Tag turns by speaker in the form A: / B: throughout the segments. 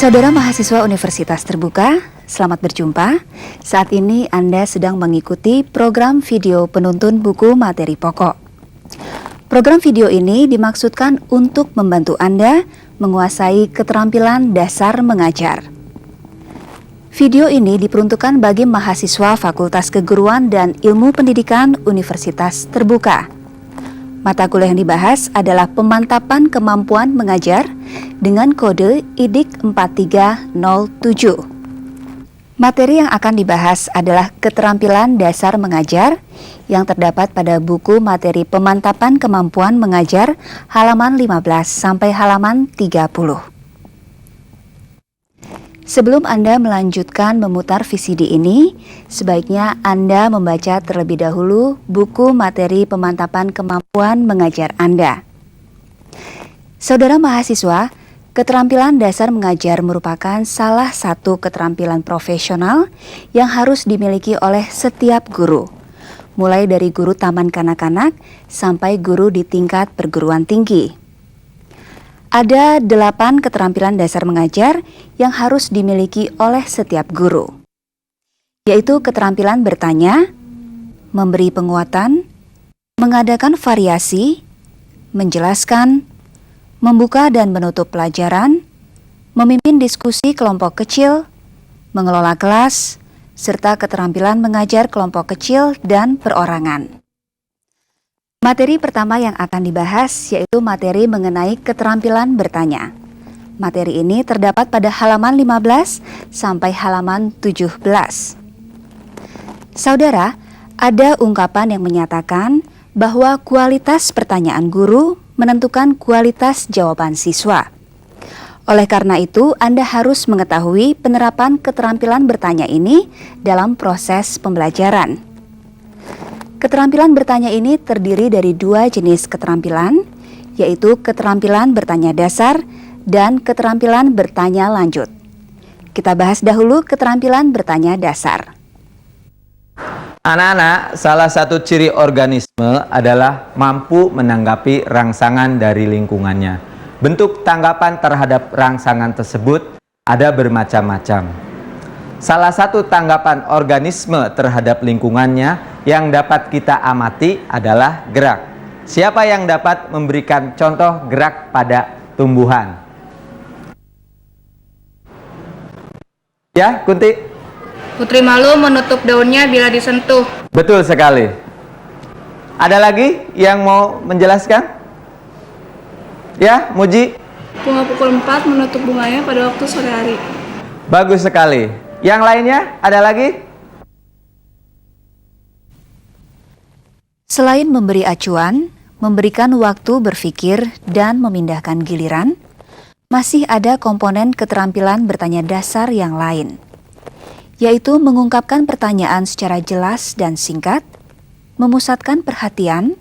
A: Saudara mahasiswa Universitas Terbuka, selamat berjumpa. Saat ini Anda sedang mengikuti program video penuntun buku materi pokok. Program video ini dimaksudkan untuk membantu Anda menguasai keterampilan dasar mengajar. Video ini diperuntukkan bagi mahasiswa Fakultas Keguruan dan Ilmu Pendidikan Universitas Terbuka. Mata kuliah yang dibahas adalah pemantapan kemampuan mengajar dengan kode IDIK 4307. Materi yang akan dibahas adalah keterampilan dasar mengajar yang terdapat pada buku materi pemantapan kemampuan mengajar halaman 15 sampai halaman 30. Sebelum Anda melanjutkan memutar VCD ini, sebaiknya Anda membaca terlebih dahulu buku materi pemantapan kemampuan mengajar Anda. Saudara mahasiswa, keterampilan dasar mengajar merupakan salah satu keterampilan profesional yang harus dimiliki oleh setiap guru, mulai dari guru taman kanak-kanak sampai guru di tingkat perguruan tinggi. Ada 8 keterampilan dasar mengajar yang harus dimiliki oleh setiap guru, yaitu keterampilan bertanya, memberi penguatan, mengadakan variasi, menjelaskan, membuka dan menutup pelajaran, memimpin diskusi kelompok kecil, mengelola kelas, serta keterampilan mengajar kelompok kecil dan perorangan. Materi pertama yang akan dibahas yaitu materi mengenai keterampilan bertanya. Materi ini terdapat pada halaman 15 sampai halaman 17. Saudara, ada ungkapan yang menyatakan bahwa kualitas pertanyaan guru menentukan kualitas jawaban siswa. Oleh karena itu, Anda harus mengetahui penerapan keterampilan bertanya ini dalam proses pembelajaran. Keterampilan bertanya ini terdiri dari 2 jenis keterampilan, yaitu keterampilan bertanya dasar dan keterampilan bertanya lanjut. Kita bahas dahulu keterampilan bertanya dasar.
B: Anak-anak, salah satu ciri organisme adalah mampu menanggapi rangsangan dari lingkungannya. Bentuk tanggapan terhadap rangsangan tersebut ada bermacam-macam. Salah satu tanggapan organisme terhadap lingkungannya yang dapat kita amati adalah gerak. Siapa yang dapat memberikan contoh gerak pada tumbuhan? Ya, Kunti?
C: Putri malu menutup daunnya bila disentuh.
B: Betul sekali. Ada lagi yang mau menjelaskan? Ya, Muji?
D: Bunga pukul 4 menutup bunganya pada waktu sore hari.
B: Bagus sekali. Yang lainnya ada lagi?
A: Selain memberi acuan, memberikan waktu berpikir, dan memindahkan giliran, masih ada komponen keterampilan bertanya dasar yang lain, yaitu mengungkapkan pertanyaan secara jelas dan singkat, memusatkan perhatian,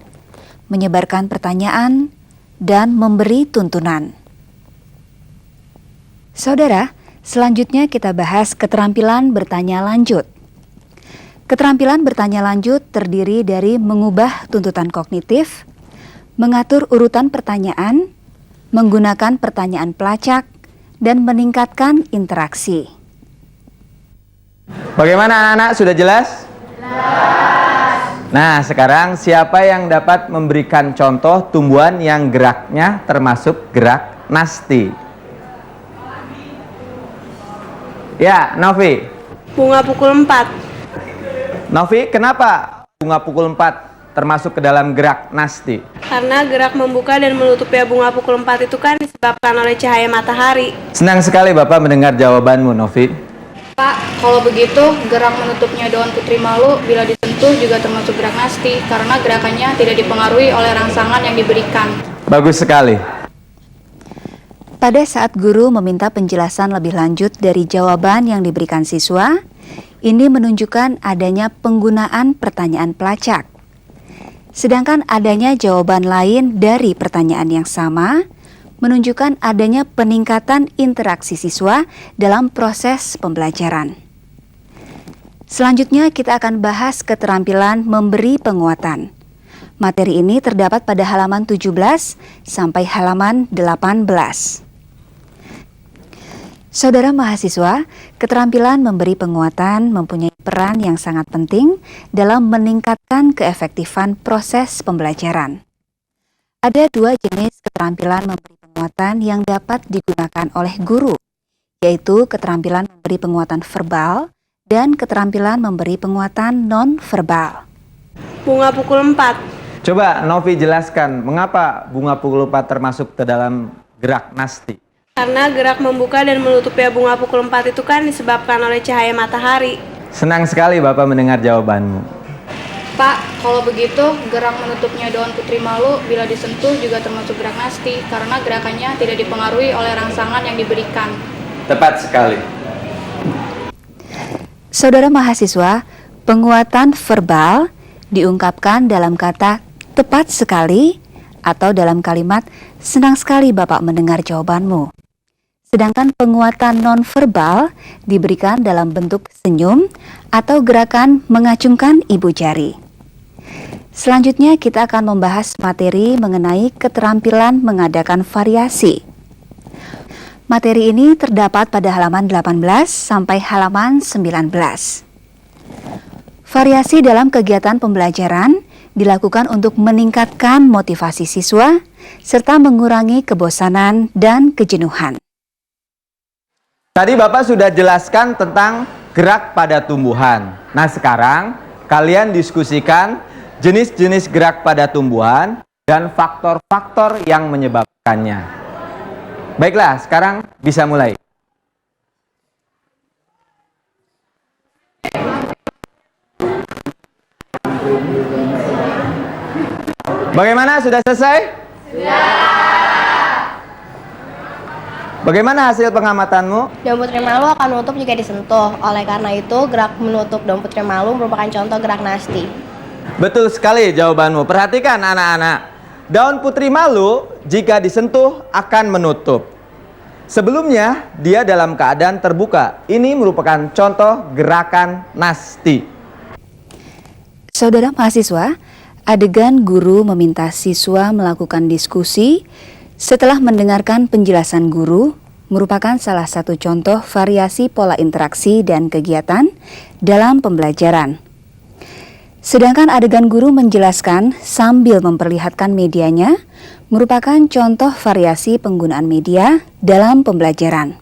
A: menyebarkan pertanyaan, dan memberi tuntunan. Saudara, selanjutnya kita bahas keterampilan bertanya lanjut. Keterampilan bertanya lanjut terdiri dari mengubah tuntutan kognitif, mengatur urutan pertanyaan, menggunakan pertanyaan pelacak, dan meningkatkan interaksi.
B: Bagaimana anak-anak, sudah jelas? Jelas. Nah, sekarang siapa yang dapat memberikan contoh tumbuhan yang geraknya termasuk gerak nasti? Ya, Novi.
D: Bunga pukul 4.
B: Novi, kenapa bunga pukul 4 termasuk ke dalam gerak nasti?
D: Karena gerak membuka dan menutup bunga pukul 4 itu kan disebabkan oleh cahaya matahari.
B: Senang sekali Bapak mendengar jawabanmu, Novi.
C: Pak, kalau begitu gerak menutupnya daun putri malu bila disentuh juga termasuk gerak nasti karena gerakannya tidak dipengaruhi oleh rangsangan yang diberikan.
B: Bagus sekali.
A: Pada saat guru meminta penjelasan lebih lanjut dari jawaban yang diberikan siswa, ini menunjukkan adanya penggunaan pertanyaan pelacak. Sedangkan adanya jawaban lain dari pertanyaan yang sama menunjukkan adanya peningkatan interaksi siswa dalam proses pembelajaran. Selanjutnya kita akan bahas keterampilan memberi penguatan. Materi ini terdapat pada halaman 17 sampai halaman 18. Saudara mahasiswa, keterampilan memberi penguatan mempunyai peran yang sangat penting dalam meningkatkan keefektifan proses pembelajaran. Ada dua jenis keterampilan memberi penguatan yang dapat digunakan oleh guru, yaitu keterampilan memberi penguatan verbal dan keterampilan memberi penguatan non-verbal.
D: Bunga pukul 4.
B: Coba Novi jelaskan mengapa bunga pukul 4 termasuk ke dalam gerak nasti.
D: Karena gerak membuka dan menutupnya bunga pukul 4 itu kan disebabkan oleh cahaya matahari.
B: Senang sekali Bapak mendengar jawabanmu.
C: Pak, kalau begitu gerak menutupnya daun putri malu bila disentuh juga termasuk gerak nasti karena gerakannya tidak dipengaruhi oleh rangsangan yang diberikan.
B: Tepat sekali.
A: Saudara mahasiswa, penguatan verbal diungkapkan dalam kata tepat sekali atau dalam kalimat senang sekali Bapak mendengar jawabanmu. Sedangkan penguatan nonverbal diberikan dalam bentuk senyum atau gerakan mengacungkan ibu jari. Selanjutnya kita akan membahas materi mengenai keterampilan mengadakan variasi. Materi ini terdapat pada halaman 18 sampai halaman 19. Variasi dalam kegiatan pembelajaran dilakukan untuk meningkatkan motivasi siswa serta mengurangi kebosanan dan kejenuhan.
B: Tadi Bapak sudah jelaskan tentang gerak pada tumbuhan. Nah sekarang kalian diskusikan jenis-jenis gerak pada tumbuhan dan faktor-faktor yang menyebabkannya. Baiklah, sekarang bisa mulai. Bagaimana, sudah selesai? Sudah. Bagaimana hasil pengamatanmu?
E: Daun putri malu akan menutup jika disentuh. Oleh karena itu, gerak menutup daun putri malu merupakan contoh gerak nasti.
B: Betul sekali jawabanmu. Perhatikan anak-anak. Daun putri malu jika disentuh akan menutup. Sebelumnya dia dalam keadaan terbuka. Ini merupakan contoh gerakan nasti.
A: Saudara mahasiswa, adegan guru meminta siswa melakukan diskusi setelah mendengarkan penjelasan guru merupakan salah satu contoh variasi pola interaksi dan kegiatan dalam pembelajaran. Sedangkan adegan guru menjelaskan sambil memperlihatkan medianya merupakan contoh variasi penggunaan media dalam pembelajaran.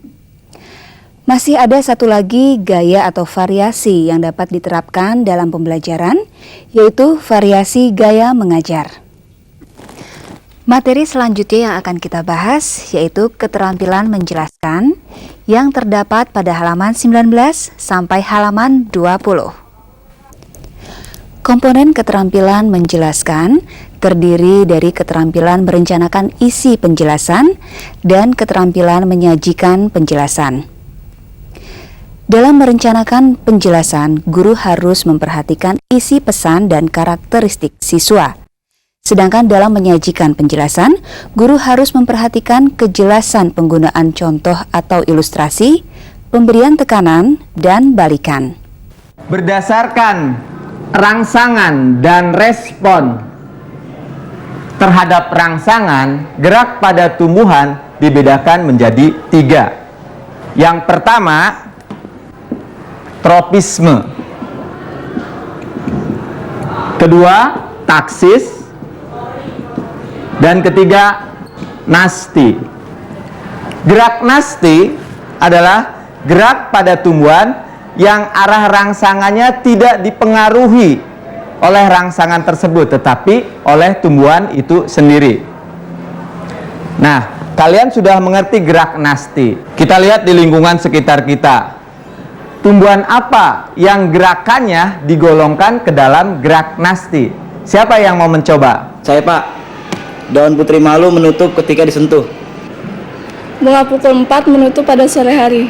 A: Masih ada satu lagi gaya atau variasi yang dapat diterapkan dalam pembelajaran, yaitu variasi gaya mengajar. Materi selanjutnya yang akan kita bahas yaitu keterampilan menjelaskan yang terdapat pada halaman 19 sampai halaman 20. Komponen keterampilan menjelaskan terdiri dari keterampilan merencanakan isi penjelasan dan keterampilan menyajikan penjelasan. Dalam merencanakan penjelasan, guru harus memperhatikan isi pesan dan karakteristik siswa. Sedangkan dalam menyajikan penjelasan, guru harus memperhatikan kejelasan penggunaan contoh atau ilustrasi, pemberian tekanan, dan balikan.
B: Berdasarkan rangsangan dan respon terhadap rangsangan, gerak pada tumbuhan dibedakan menjadi 3. Yang pertama, tropisme. Kedua, taksis. Dan ketiga, nasti. Gerak nasti adalah gerak pada tumbuhan yang arah rangsangannya tidak dipengaruhi oleh rangsangan tersebut, tetapi oleh tumbuhan itu sendiri. Nah, kalian sudah mengerti gerak nasti. Kita lihat di lingkungan sekitar kita. Tumbuhan apa yang gerakannya digolongkan ke dalam gerak nasti? Siapa yang mau mencoba?
F: Saya, Pak. Daun putri malu menutup ketika disentuh.
G: Bunga pukul 4 menutup pada sore hari.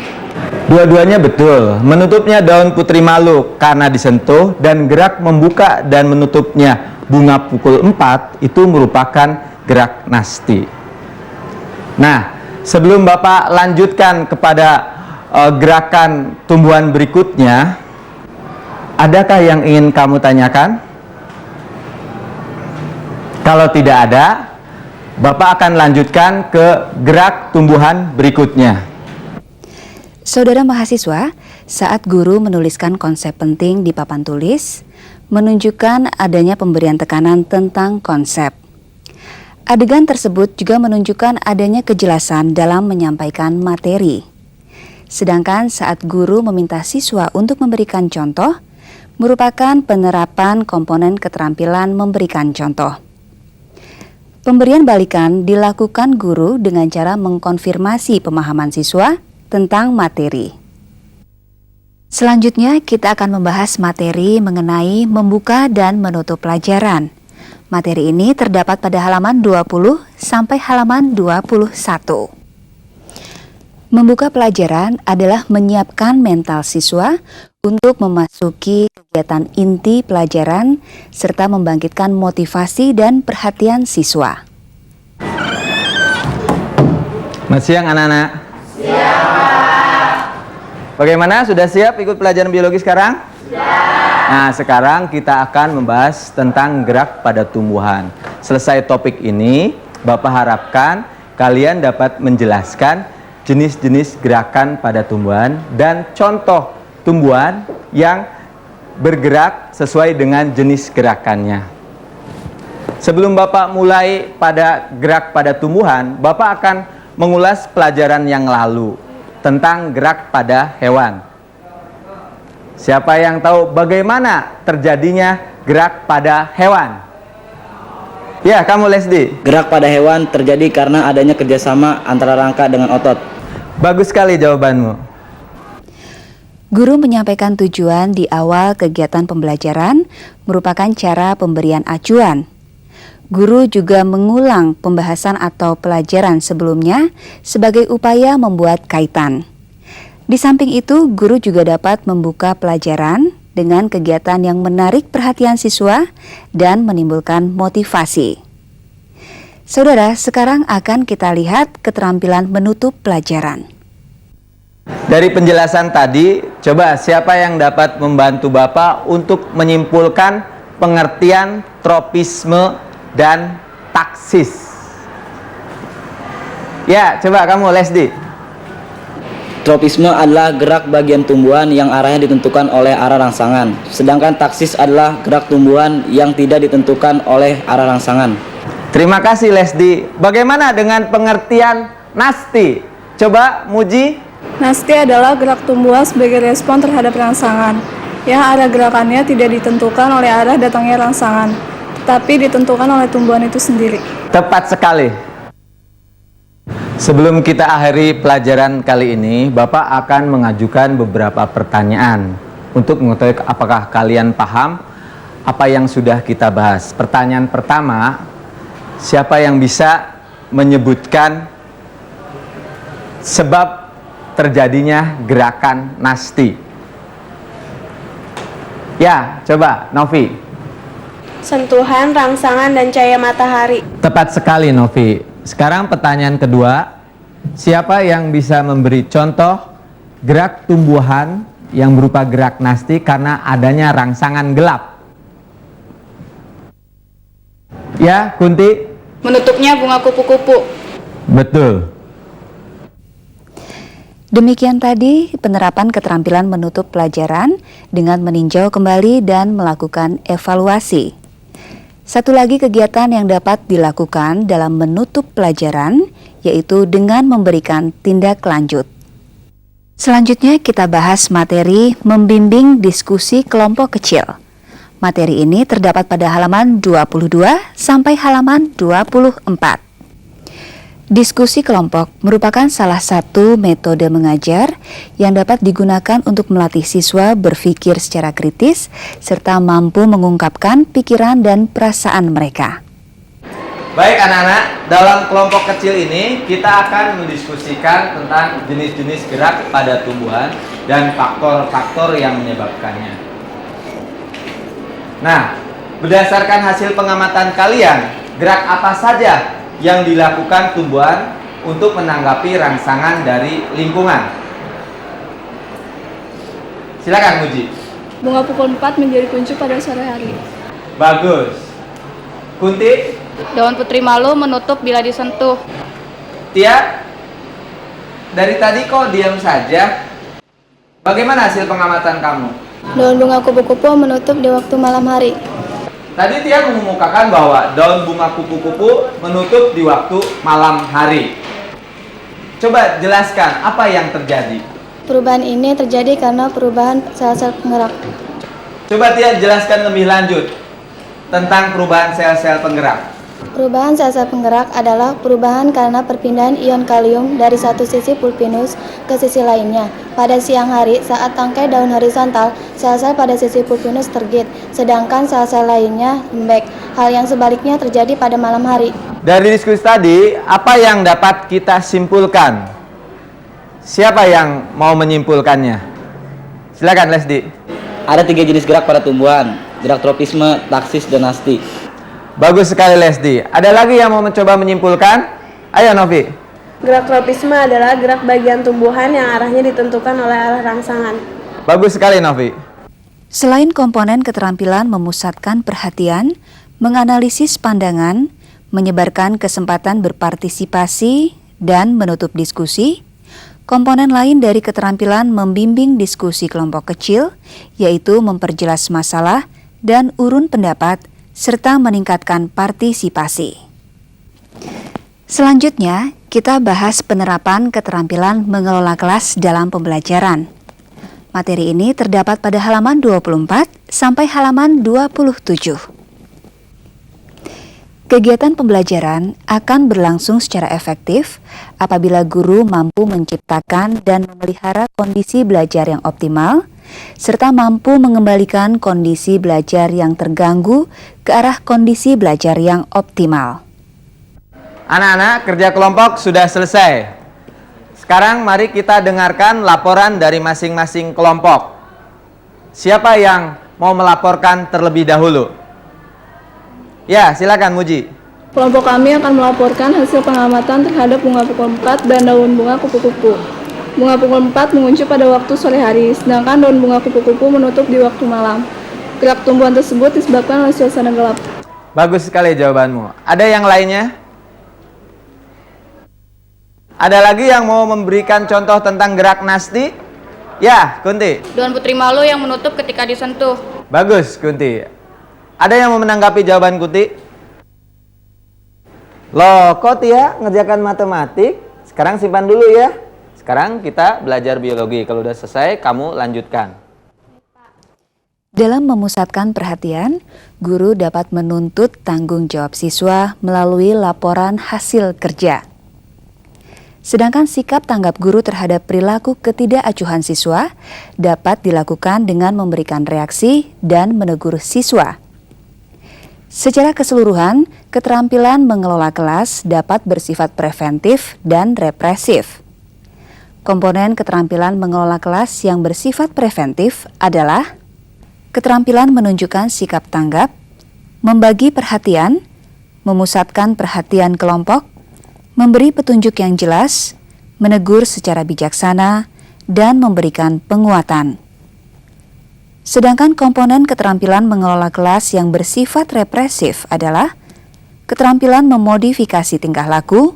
B: Dua-duanya betul. Menutupnya daun putri malu karena disentuh, dan gerak membuka dan menutupnya bunga pukul 4 itu merupakan gerak nasti. Nah, sebelum Bapak lanjutkan kepada gerakan tumbuhan berikutnya, adakah yang ingin kamu tanyakan? Kalau tidak ada, Bapak akan lanjutkan ke gerak tumbuhan berikutnya.
A: Saudara mahasiswa, saat guru menuliskan konsep penting di papan tulis, menunjukkan adanya pemberian tekanan tentang konsep. Adegan tersebut juga menunjukkan adanya kejelasan dalam menyampaikan materi. Sedangkan saat guru meminta siswa untuk memberikan contoh, merupakan penerapan komponen keterampilan memberikan contoh. Pemberian balikan dilakukan guru dengan cara mengkonfirmasi pemahaman siswa tentang materi. Selanjutnya kita akan membahas materi mengenai membuka dan menutup pelajaran. Materi ini terdapat pada halaman 20 sampai halaman 21. Membuka pelajaran adalah menyiapkan mental siswa untuk memasuki kegiatan inti pelajaran serta membangkitkan motivasi dan perhatian siswa.
B: Selamat siang anak-anak. Siap, Pak. Bagaimana, sudah siap ikut pelajaran biologi sekarang? Siap. Nah, sekarang kita akan membahas tentang gerak pada tumbuhan. Selesai topik ini, Bapak harapkan kalian dapat menjelaskan jenis-jenis gerakan pada tumbuhan dan contoh tumbuhan yang bergerak sesuai dengan jenis gerakannya. Sebelum Bapak mulai pada gerak pada tumbuhan, Bapak akan mengulas pelajaran yang lalu tentang gerak pada hewan. Siapa yang tahu bagaimana terjadinya gerak pada hewan? Ya, kamu Lesdi.
F: Gerak pada hewan terjadi karena adanya kerjasama antara rangka dengan otot.
B: Bagus sekali jawabanmu.
A: Guru menyampaikan tujuan di awal kegiatan pembelajaran merupakan cara pemberian acuan. Guru juga mengulang pembahasan atau pelajaran sebelumnya sebagai upaya membuat kaitan. Di samping itu, guru juga dapat membuka pelajaran dengan kegiatan yang menarik perhatian siswa dan menimbulkan motivasi. Saudara, sekarang akan kita lihat keterampilan menutup pelajaran.
B: Dari penjelasan tadi, coba siapa yang dapat membantu Bapak untuk menyimpulkan pengertian tropisme dan taksis? Ya, coba kamu Lesdi.
F: Tropisme adalah gerak bagian tumbuhan yang arahnya ditentukan oleh arah rangsangan. Sedangkan taksis adalah gerak tumbuhan yang tidak ditentukan oleh arah rangsangan.
B: Terima kasih Lesdi. Bagaimana dengan pengertian nasti? Coba Muji.
G: Nasti adalah gerak tumbuhan sebagai respon terhadap rangsangan, yang arah gerakannya tidak ditentukan oleh arah datangnya rangsangan, tetapi ditentukan oleh tumbuhan itu sendiri.
B: Tepat sekali. Sebelum kita akhiri pelajaran kali ini, Bapak akan mengajukan beberapa pertanyaan untuk mengetahui apakah kalian paham apa yang sudah kita bahas. Pertanyaan pertama, siapa yang bisa menyebutkan sebab terjadinya gerakan nasti? Ya, coba Novi.
D: Sentuhan, rangsangan, dan cahaya matahari.
B: Tepat sekali Novi. Sekarang pertanyaan kedua, siapa yang bisa memberi contoh gerak tumbuhan yang berupa gerak nasti karena adanya rangsangan gelap? Ya, Kunti?
C: Menutupnya bunga kupu-kupu.
B: Betul.
A: Demikian tadi penerapan keterampilan menutup pelajaran dengan meninjau kembali dan melakukan evaluasi. Satu lagi kegiatan yang dapat dilakukan dalam menutup pelajaran yaitu dengan memberikan tindak lanjut. Selanjutnya kita bahas materi membimbing diskusi kelompok kecil. Materi ini terdapat pada halaman 22 sampai halaman 24. Diskusi kelompok merupakan salah satu metode mengajar yang dapat digunakan untuk melatih siswa berpikir secara kritis serta mampu mengungkapkan pikiran dan perasaan mereka.
B: Baik anak-anak, dalam kelompok kecil ini kita akan mendiskusikan tentang jenis-jenis gerak pada tumbuhan dan faktor-faktor yang menyebabkannya. Nah, berdasarkan hasil pengamatan kalian, gerak apa saja yang dilakukan tumbuhan untuk menanggapi rangsangan dari lingkungan? Silakan Muji.
G: Bunga pukul 4 menjadi kuncup pada sore hari.
B: Bagus. Kunti?
C: Daun putri malu menutup bila disentuh.
B: Tia? Dari tadi kok diam saja? Bagaimana hasil pengamatan kamu?
H: Daun bunga kupu-kupu menutup di waktu malam hari.
B: Tadi Tia mengemukakan bahwa daun bunga kupu-kupu menutup di waktu malam hari. Coba jelaskan apa yang terjadi.
H: Perubahan ini terjadi karena perubahan sel-sel penggerak.
B: Coba Tia jelaskan lebih lanjut tentang perubahan sel-sel penggerak.
H: Perubahan sel-sel penggerak adalah perubahan karena perpindahan ion kalium dari satu sisi pulpinus ke sisi lainnya. Pada siang hari, saat tangkai daun horizontal, sel-sel pada sisi pulpinus tergit, sedangkan sel-sel lainnya lembek. Hal yang sebaliknya terjadi pada malam hari.
B: Dari diskusi tadi, apa yang dapat kita simpulkan? Siapa yang mau menyimpulkannya? Silakan Lesdi.
F: Ada 3 jenis gerak pada tumbuhan, gerak tropisme, taksis, dan nasti.
B: Bagus sekali Lesdi. Ada lagi yang mau mencoba menyimpulkan? Ayo Novi.
D: Gerak tropisme adalah gerak bagian tumbuhan yang arahnya ditentukan oleh arah rangsangan.
B: Bagus sekali Novi.
A: Selain komponen keterampilan memusatkan perhatian, menganalisis pandangan, menyebarkan kesempatan berpartisipasi, dan menutup diskusi, komponen lain dari keterampilan membimbing diskusi kelompok kecil, yaitu memperjelas masalah dan urun pendapat, serta meningkatkan partisipasi. Selanjutnya, kita bahas penerapan keterampilan mengelola kelas dalam pembelajaran. Materi ini terdapat pada halaman 24 sampai halaman 27. Kegiatan pembelajaran akan berlangsung secara efektif apabila guru mampu menciptakan dan memelihara kondisi belajar yang optimal, serta mampu mengembalikan kondisi belajar yang terganggu ke arah kondisi belajar yang optimal.
B: Anak-anak, kerja kelompok sudah selesai. Sekarang mari kita dengarkan laporan dari masing-masing kelompok. Siapa yang mau melaporkan terlebih dahulu? Ya, silakan Muji.
G: Kelompok kami akan melaporkan hasil pengamatan terhadap bunga pukul 4 dan daun bunga kupu-kupu. Bunga pukul 4 menguncup pada waktu sore hari, sedangkan daun bunga kupu-kupu menutup di waktu malam. Gerak tumbuhan tersebut disebabkan oleh suasana gelap.
B: Bagus sekali jawabanmu. Ada yang lainnya? Ada lagi yang mau memberikan contoh tentang gerak nasti? Ya, Kunti.
C: Daun putri malu yang menutup ketika disentuh.
B: Bagus, Kunti. Ada yang mau menanggapi jawaban Kunti? Loh, kok Tia ngerjakan matematik? Sekarang simpan dulu ya. Sekarang kita belajar biologi. Kalau udah selesai, kamu lanjutkan.
A: Dalam memusatkan perhatian, guru dapat menuntut tanggung jawab siswa melalui laporan hasil kerja. Sedangkan sikap tanggap guru terhadap perilaku ketidakacuhan siswa dapat dilakukan dengan memberikan reaksi dan menegur siswa. Secara keseluruhan, keterampilan mengelola kelas dapat bersifat preventif dan represif. Komponen keterampilan mengelola kelas yang bersifat preventif adalah keterampilan menunjukkan sikap tanggap, membagi perhatian, memusatkan perhatian kelompok, memberi petunjuk yang jelas, menegur secara bijaksana, dan memberikan penguatan. Sedangkan komponen keterampilan mengelola kelas yang bersifat represif adalah keterampilan memodifikasi tingkah laku,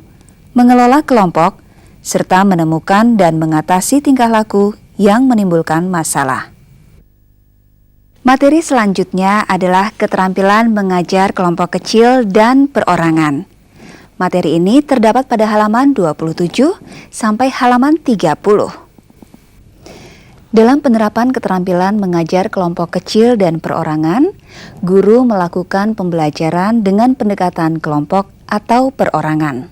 A: mengelola kelompok, serta menemukan dan mengatasi tingkah laku yang menimbulkan masalah. Materi selanjutnya adalah keterampilan mengajar kelompok kecil dan perorangan. Materi ini terdapat pada halaman 27 sampai halaman 30. Dalam penerapan keterampilan mengajar kelompok kecil dan perorangan, guru melakukan pembelajaran dengan pendekatan kelompok atau perorangan.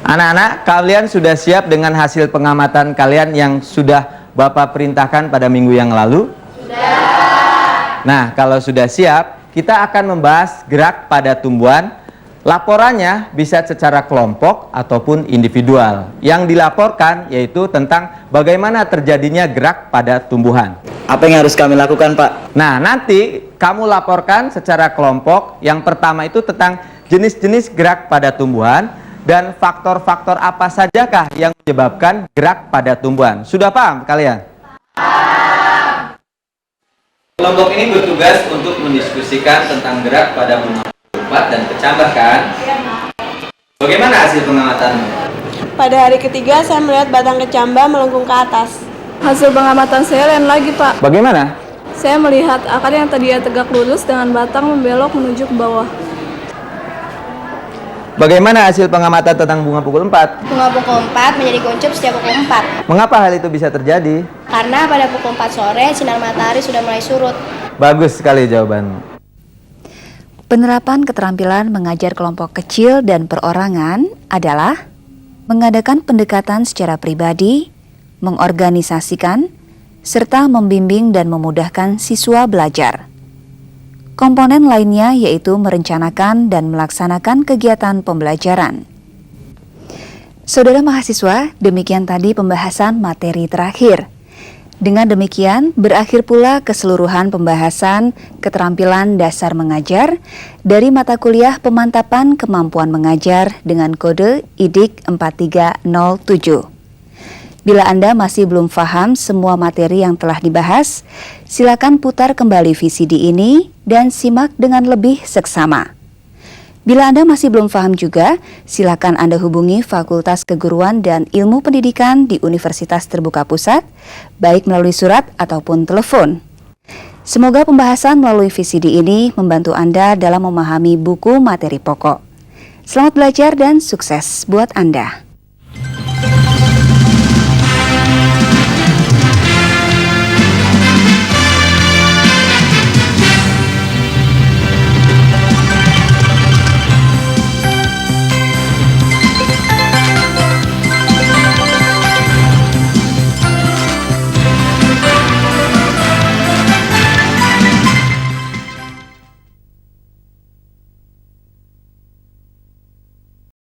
B: Anak-anak, kalian sudah siap dengan hasil pengamatan kalian yang sudah Bapak perintahkan pada minggu yang lalu? Sudah. Nah, kalau sudah siap, kita akan membahas gerak pada tumbuhan. Laporannya bisa secara kelompok ataupun individual. Yang dilaporkan yaitu tentang bagaimana terjadinya gerak pada tumbuhan.
F: Apa yang harus kami lakukan, Pak?
B: Nah, nanti kamu laporkan secara kelompok. Yang pertama itu tentang jenis-jenis gerak pada tumbuhan dan faktor-faktor apa sajakah yang menyebabkan gerak pada tumbuhan. Sudah paham kalian? Paham. Kelompok ini bertugas untuk mendiskusikan tentang gerak pada bunga dan kecambah kan? Bagaimana hasil pengamatanmu?
D: Pada hari ketiga, saya melihat batang kecambah melengkung ke atas.
G: Hasil pengamatan saya lain lagi, Pak.
B: Bagaimana?
G: Saya melihat akar yang tadinya tegak lurus dengan batang membelok menuju ke bawah.
B: Bagaimana hasil pengamatan tentang bunga pukul 4?
E: Bunga pukul 4 menjadi kuncup sejak pukul 4.
B: Mengapa hal itu bisa terjadi?
E: Karena pada pukul 4 sore sinar matahari sudah mulai surut.
B: Bagus sekali jawabanmu.
A: Penerapan keterampilan mengajar kelompok kecil dan perorangan adalah mengadakan pendekatan secara pribadi, mengorganisasikan, serta membimbing dan memudahkan siswa belajar. Komponen lainnya yaitu merencanakan dan melaksanakan kegiatan pembelajaran. Saudara mahasiswa, demikian tadi pembahasan materi terakhir. Dengan demikian, berakhir pula keseluruhan pembahasan keterampilan dasar mengajar dari mata kuliah pemantapan kemampuan mengajar dengan kode IDIK 4307. Bila Anda masih belum paham semua materi yang telah dibahas, silakan putar kembali VCD ini dan simak dengan lebih seksama. Bila Anda masih belum paham juga, silakan Anda hubungi Fakultas Keguruan dan Ilmu Pendidikan di Universitas Terbuka Pusat, baik melalui surat ataupun telepon. Semoga pembahasan melalui VCD ini membantu Anda dalam memahami buku materi pokok. Selamat belajar dan sukses buat Anda.